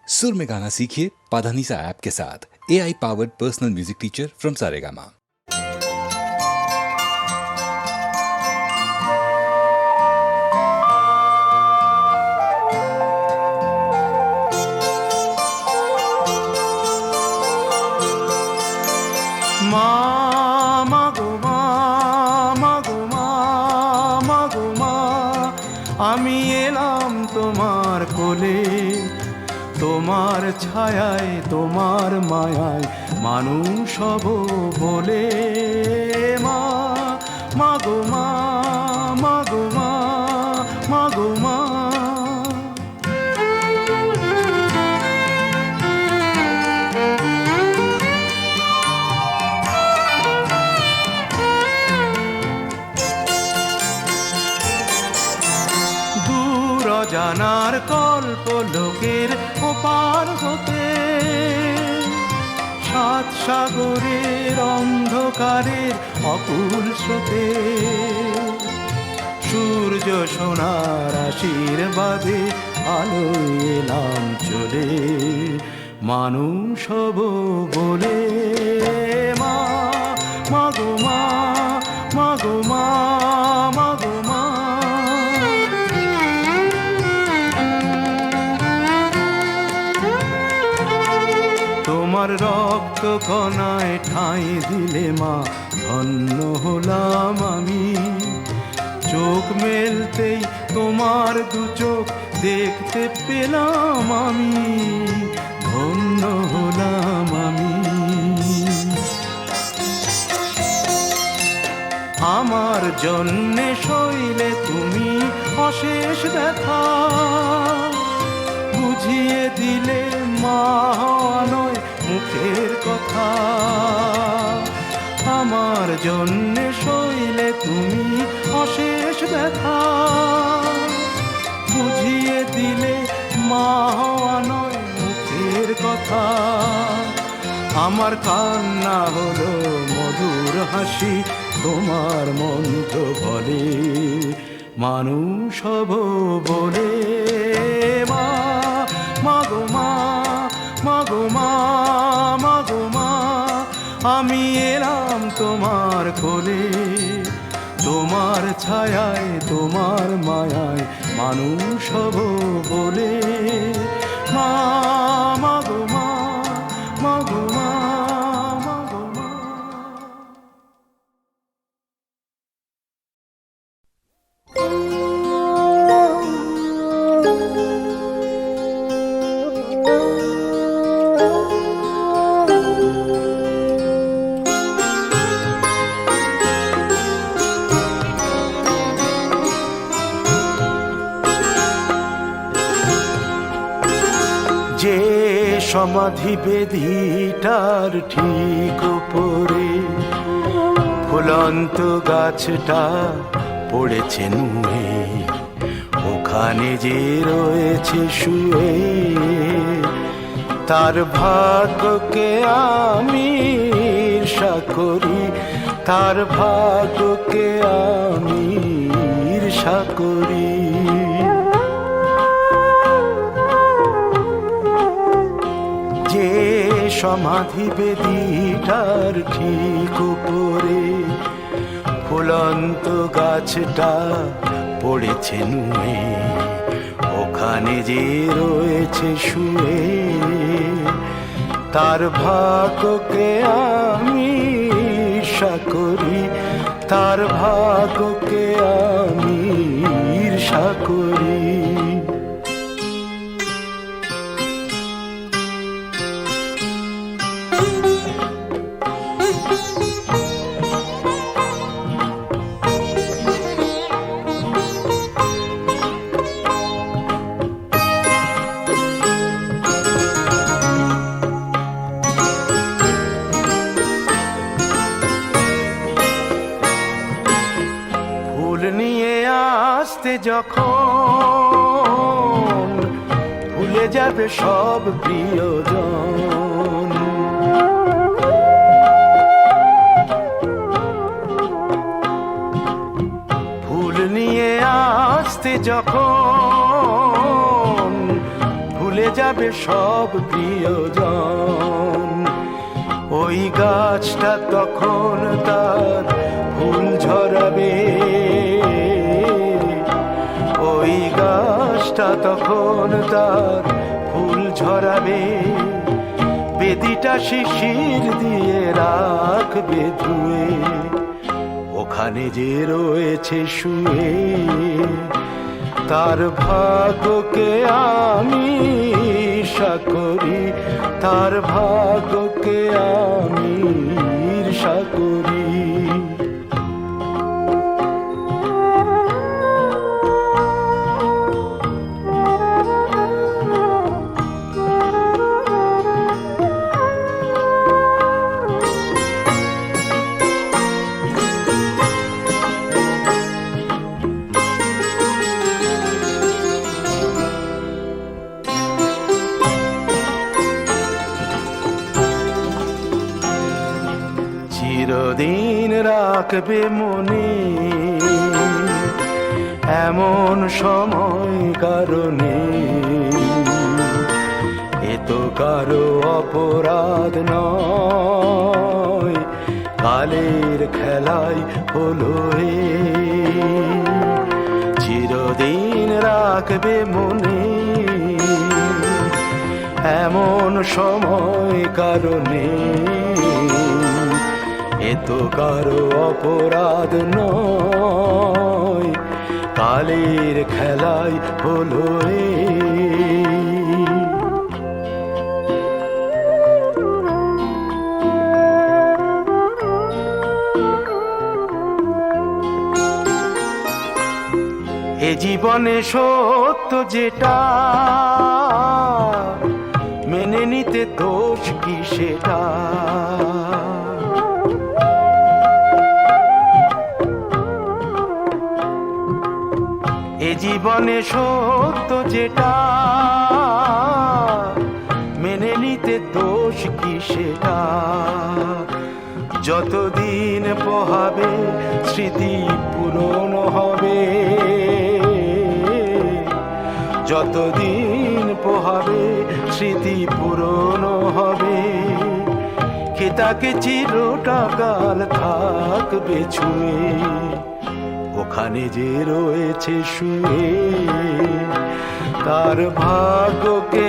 सुर में गाना सीखिए पाधानीसा ऐप के साथ। AI powered personal music teacher from Saregama. আমি এলাম তোমার কোলে, তোমার ছায়ায় তোমার মায়ায় মানুষ হব বলে। মা মাগো মা, মাগো মা, মাগো মা। জানার কল্প লোকের ওপার হতে, সাত সাগরের অন্ধকারের অকুল স্রোতে, সূর্য সোনার আশীর্বাদে আলোয় এলাম চলে, মানুষ হব বলে। মা মাগো মা, মাগো মা, মাগো মা। তোমার রক্ত কণায় ঠাঁই দিলে মা ধন্য হলাম আমি। চোখ মেলতেই তোমার দু চোখ দেখতে পেলাম আমি, ধন্য হলাম আমি। আমার জন্যে সইলে তুমি অশেষ ব্যথা, বুঝিয়ে দিলে মা নয় মুখের কথা। আমার জন্যে সইলে তুমি অশেষ ব্যথা, বুঝিয়ে দিলে মা নয় মুখের কথা। আমার কান্না হলো মধুর হাসি, তোমার মন্ত্র বলে মানুষ হব বলে। মা মাগো মা, মাগো মা, মাগো মা। আমি এলাম তোমার কোলে, তোমার ছায়ায় তোমার মায়ায় মানুষ হব বলে। মা মাগো মা, মাগো মা, মাগো মা। যে সমাধি বেদিটার ঠিক উপরে ফুলন্ত গাছটা পড়েছে নুয়ে, ওখানে যে রয়েছে শুয়ে, তার ভাগ্যকে আমি ঈর্ষা করি, তার ভাগ্যকে আমি ঈর্ষা করি। যে সমাধি বেদিটার ঠিক উপরে ফুলন্ত গাছটা পড়েছে নুয়ে, ওখানে যে রয়েছে শুয়ে, তার ভাগ্যকে আমি ঈর্ষা করি, তার ভাগ্যকে আমি ঈর্ষা করি। যখন ভুলে যাবে সব প্রিয়জন, ফুল নিয়ে আসতে যখন ভুলে চলে যাবে সব প্রিয়জন। ওই গাছটা তখন তার ফুল ঝরাবে, ওই গাছটা তখন তার ফুল ঝরাবে। বেদিটা শিশির দিয়ে রাখবে ধুয়ে, ওখানে যে রয়েছে শুয়ে। তার ভাগ্যকে আমি ঈর্ষা করি, তার ভাগ্যকে আমি ঈর্ষা করি। চিরদিন রাখবে মনে এমন সময় কারণে, এ তো কারো অপরাধ নয়, কালের খেলায় হলো এ। চিরদিন রাখবে মনে এমন সময় কারণে, এ তো কারো অপরাধ নয়, কালের খেলায় হলো এ। এ জীবনে সত্য যেটা মেনে নিতে দোষ কি সেটা। এ জীবনে সত্য যেটা মেনে নিতে দোষ কি সেটা। যতদিন পোহাবে স্মৃতি পূরণ হবে, যতদিন পোহাবে স্মৃতি পূরণ হবে। কে তাকে চিরটাকাল থাকবে ছুঁয়ে, ওখানে যে রয়েছে শুয়ে। তার ভাগ্যকে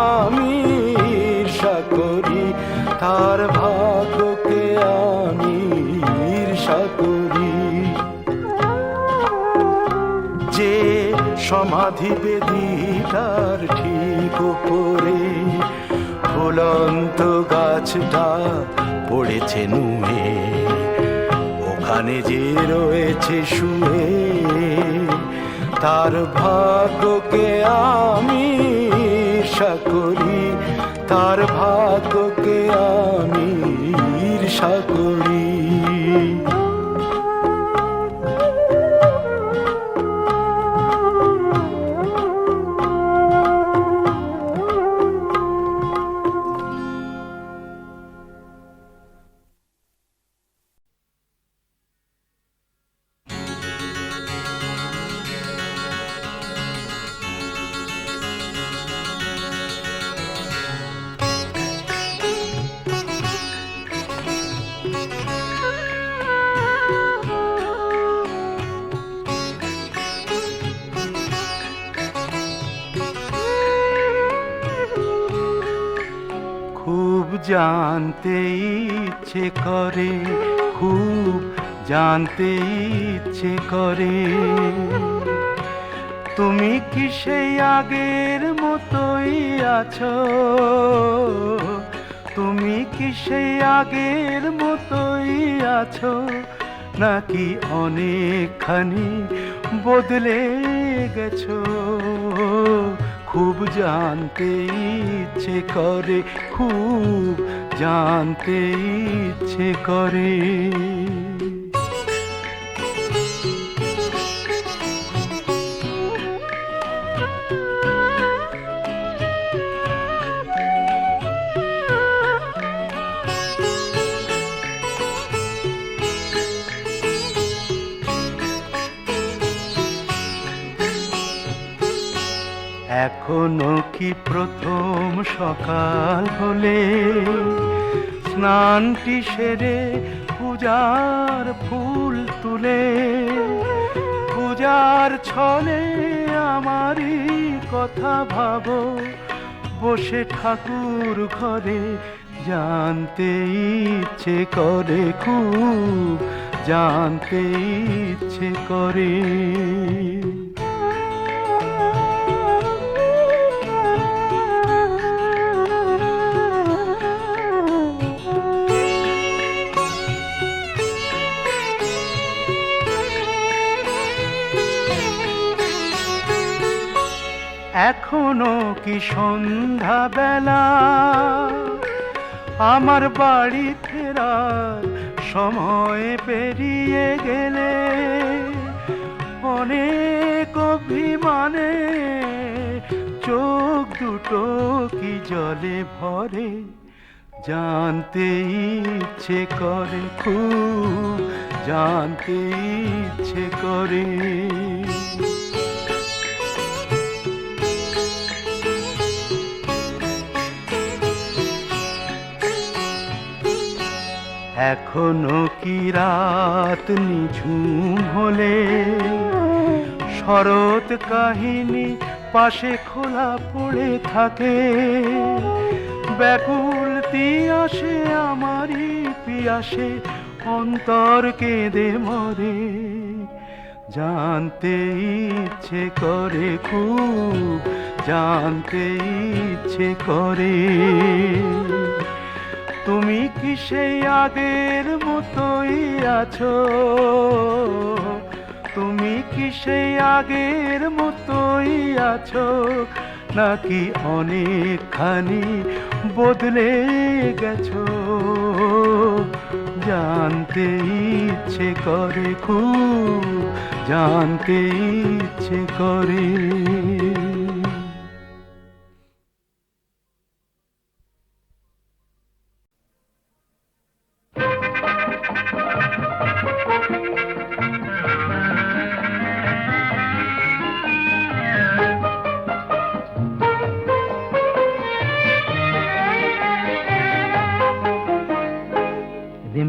আমি ঈর্ষা করি, তার ভাগ্যকে আমি ঈর্ষা করি। যে সমাধি বেদিটার ঠিক উপরে ফুলন্ত গাছটা পড়েছে নুয়ে, ওখানে যে রয়েছে শুয়ে। তার ভাগ্যকে আমি ঈর্ষা করি, তার ভাগ্যকে আমি ঈর্ষা করি। জানতে ইচ্ছে করে, খুব জানতে ইচ্ছে করে, তুমি কি সেই আগের মতোই আছো? তুমি কি সেই আগের মতোই আছো, নাকি অনেকখানি বদলে গেছো? খুব জানতে ইচ্ছে করে, খুব জানতে ইচ্ছে করে। এখনো কি প্রথম সকাল হলে স্নানটি সেরে পূজার ফুল তুলে পূজার ছলে আমারই কথা ভাবো বসে ঠাকুর ঘরে জানতে ইচ্ছে করে খুব জানতে ইচ্ছে করে এখনো কি সন্ধ্যা বেলা আমার বাড়ি ফেরার সময় পেরিয়ে গেলে অনেক অভিমানে চোখ দুটো কি জলে ভরে জানতে ইচ্ছে করে খুব জানতে ইচ্ছে করে এখনো কি রাত নিঝুম হলে শরৎ কাহিনী পাশে খোলা পড়ে থাকে ব্যাকুল তিয়াসে আমারই পিয়াসে অন্তর কেঁদে মরে জানতে ইচ্ছে করে খুব জানতে ইচ্ছে করে তুমি কি সেই আগের মতোই আছো তুমি কি সেই আগের মতোই আছো নাকি অনেকখানি বদলে গেছো জানতে ইচ্ছে করে খুব জানতে ইচ্ছে করে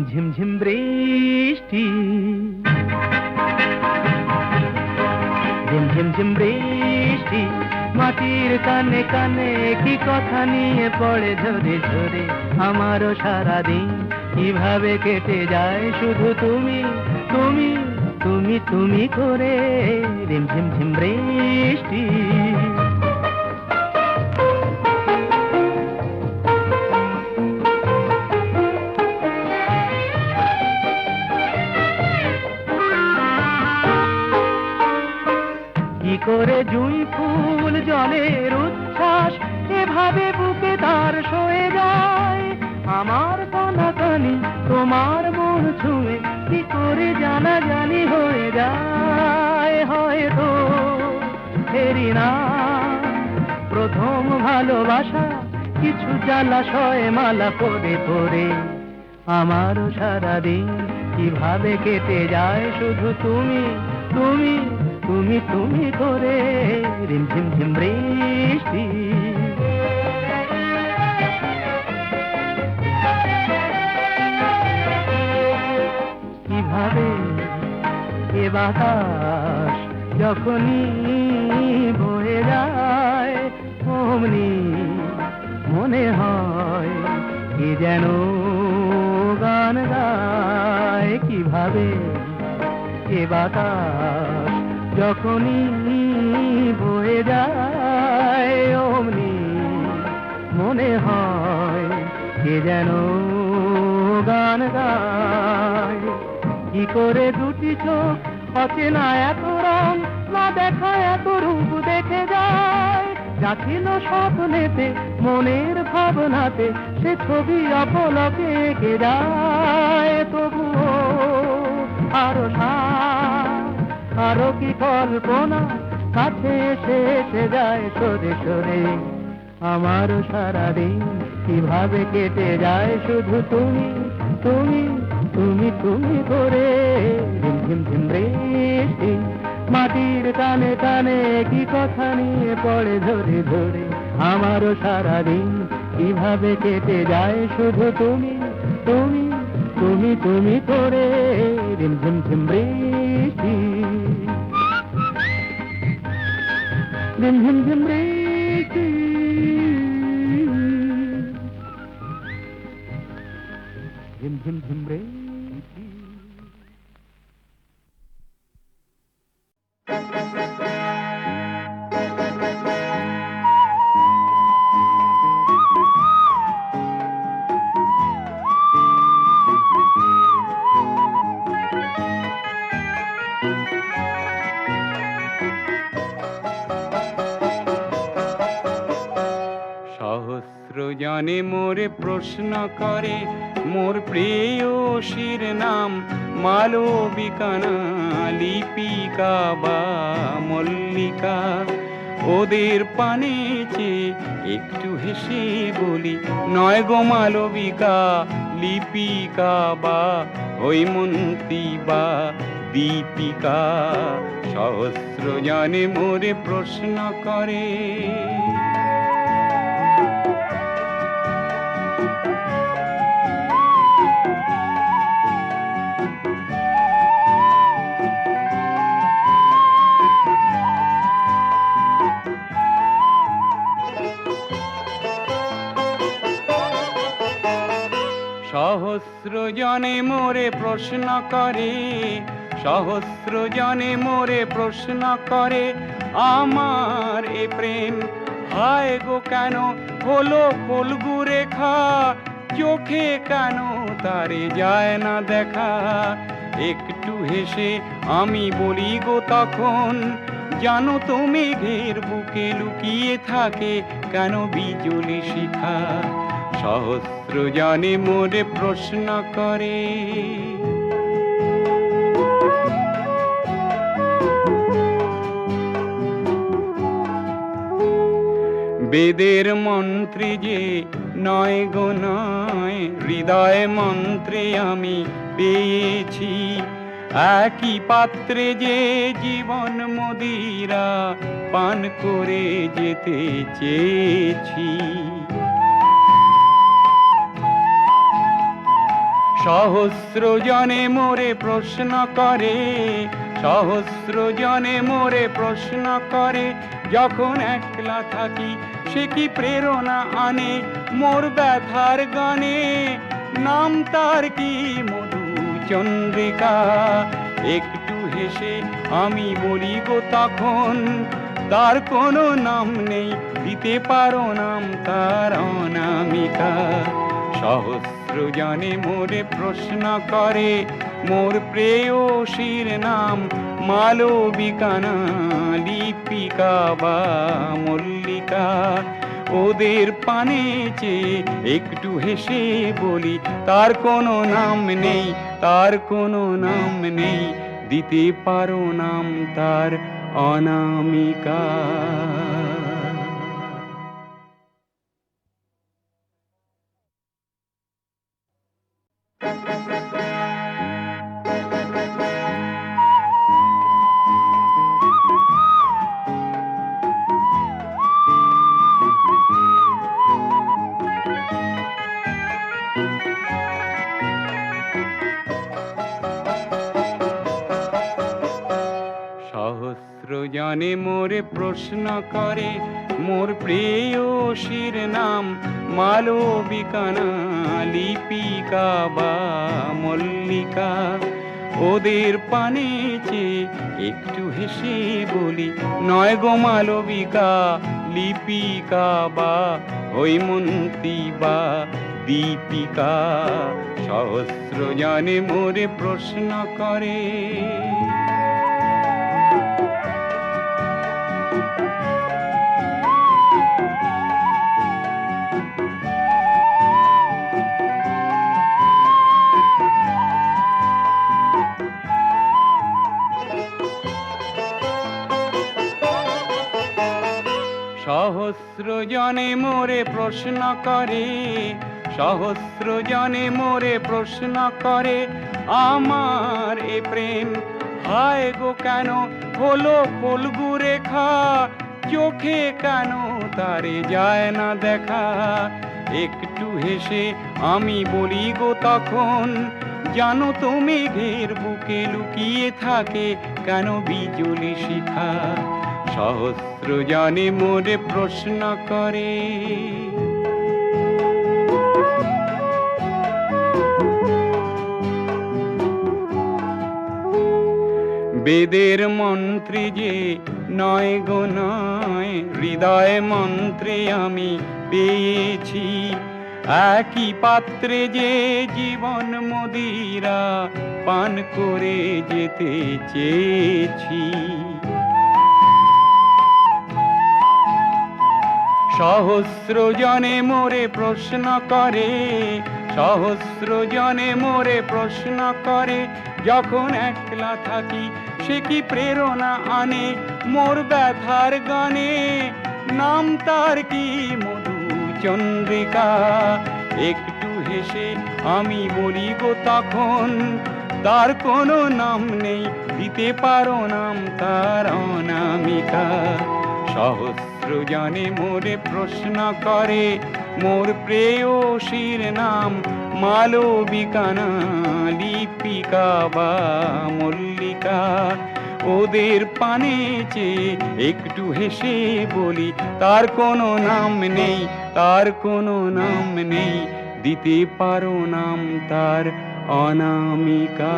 ঝিমঝিম বৃষ্টি ঝিমঝিম বৃষ্টি মাটির কানে কানে কি কথা নিয়ে পড়ে ঝরে ঝরে আমারও সারাদিন কিভাবে কেটে যায় শুধু তুমি তুমি তুমি তুমি করে ঝিমঝিম বৃষ্টি করে জুঁই ফুল জলের উচ্ছ্বাস এভাবে বুকে তার সয়ে যায় আমার কানাকানি তোমার মন ছুঁয়ে কি করে জানা জানি হয়ে যায় হয়তো ফেরি না প্রথম ভালোবাসা কিছু জ্বালাশয়ে মালা পরে পরে আমারও সারাদিন কিভাবে কেটে যায় শুধু তুমি তুমি তুমি তুমি করে ঝিমঝিম বৃষ্টি কিভাবে এ বাতাস যখনই বয়ে যায় অমনি মনে হয় কি যেন গান গায় কিভাবে এ বাতাস যখনই বয়ে যায় অমনি মনে হয় কে যেন গান গায় কি করে দুটি চোখ অচেনা এত রং না দেখা এত রূপ দেখে যায় যা ছিল স্বপ্নেতে মনের ভাবনাতে সে ছবি অপলকে এঁকে যায় তবুও আরো আরো কি কল্পনা কাছে এসে এসে যায় সরে সরে আমারও সারাদিন কিভাবে কেটে যায় শুধু তুমি তুমি তুমি তুমি করে ঝিমঝিম বৃষ্টি মাটির টানে টানে কি কথা নিয়ে পড়ে ধরে ধরে আমারও সারাদিন কিভাবে কেটে যায় শুধু তুমি তুমি তুমি তুমি করে রিম ঝিম ঝিম বৃষ্টি রিম ঝিম ঝিম বৃষ্টি ঝিম ঝিম ঝিম বৃষ্টি সহস্র জনে মোরে প্রশ্ন করে মোর প্রেয়সীর নাম মালবিকা না লিপিকা বা মল্লিকা। ওদের পানে চেয়ে একটু হেসে বলি নয় গো মালবিকা লিপিকা বা হৈমন্তী বা দীপিকা। সহস্র জনে মোরে প্রশ্ন করে। সহস্র জনে মোরে প্রশ্ন করে, সহস্র জনে মোরে প্রশ্ন করে, আমার এ প্রেম হায় গো কেন হলো ফলগু রেখা, চোখে কেন তারে যায় না দেখা। একটু হেসে আমি বলি গো তখন, জানো তো মেঘের বুকে লুকিয়ে থাকে কেন বিজলি শিখা। সহস্র জনে মোরে প্রশ্ন করে। বেদের মন্ত্রে যে নয় গো নয়, হৃদয় মন্ত্রে আমি পেয়েছি। একই পাত্রে যে জীবন মদিরা পান করে যেতে চেয়েছি। সহস্র জনে মোরে প্রশ্ন করে, সহস্র জনে মোরে প্রশ্ন করে, যখন একলা থাকি সে কি প্রেরণা আনে মোর ব্যথার গানে। নাম তার কি মধু চন্দ্রিকা। একটু হেসে আমি বলি গো তখন, তার কোনো নাম নেই, দিতে পারো নাম তার অনামিকা। সহস্র জনে মোরে প্রশ্ন করে, মোর প্রেয়সীর নাম মালবিকা না লিপিকা বা মল্লিকা। ওদের পানে চেয়ে একটু হেসে বলি, তার কোনো নাম নেই, তার কোনো নাম নেই, দিতে পারো নাম তার অনামিকা। সহস্র জনে মোরে প্রশ্ন করে, মোর প্রেয়সীর নাম মালবিকা না লিপিকা বা মল্লিকা। ওদের পানে চেয়ে একটু হেসে বলি, নয় গো মালবিকা লিপিকা বা হৈমন্তী বা দীপিকা। সহস্র জনে মোরে প্রশ্ন করে। সহস্র জনে মোরে প্রশ্ন করে, সহস্র জনে মোরে প্রশ্ন করে, আমার এ প্রেম হায় গো কেন হলো ফল্গু রেখা, চোখে কেন তারে যায় না দেখা। একটু হেসে আমি বলি গো তখন, জানো তো মেঘের বুকে লুকিয়ে থাকে কেন বিজলি শিখা। সহস্র জনে মোরে প্রশ্ন করে, বেদের মন্ত্রে যে নয় গো নয়, হৃদয় মন্ত্রে আমি পেয়েছি। একই পাত্রে যে জীবন মদিরা পান করে যেতে চেয়েছি। সহস্র জনে মোরে প্রশ্ন করে, সহস্র জনে মোরে প্রশ্ন করে, যখন একলা থাকি সে কি প্রেরণা আনে মোর ব্যথার গানে। নাম তার কি মধু চন্দ্রিকা, একটু হেসে আমি বলি গো তখন, তার কোনো নাম নেই, দিতে পারো নাম তার অনামিকা। সহস্র জনে মোরে প্রশ্ন করে, মোর প্রেয়সীর নাম মালবিকা না লিপিকা বা মল্লিকা। ওদের পানে চেয়ে একটু হেসে বলি, তার কোনো নাম নেই, তার কোনো নাম নেই, দিতে পারো নাম তার অনামিকা।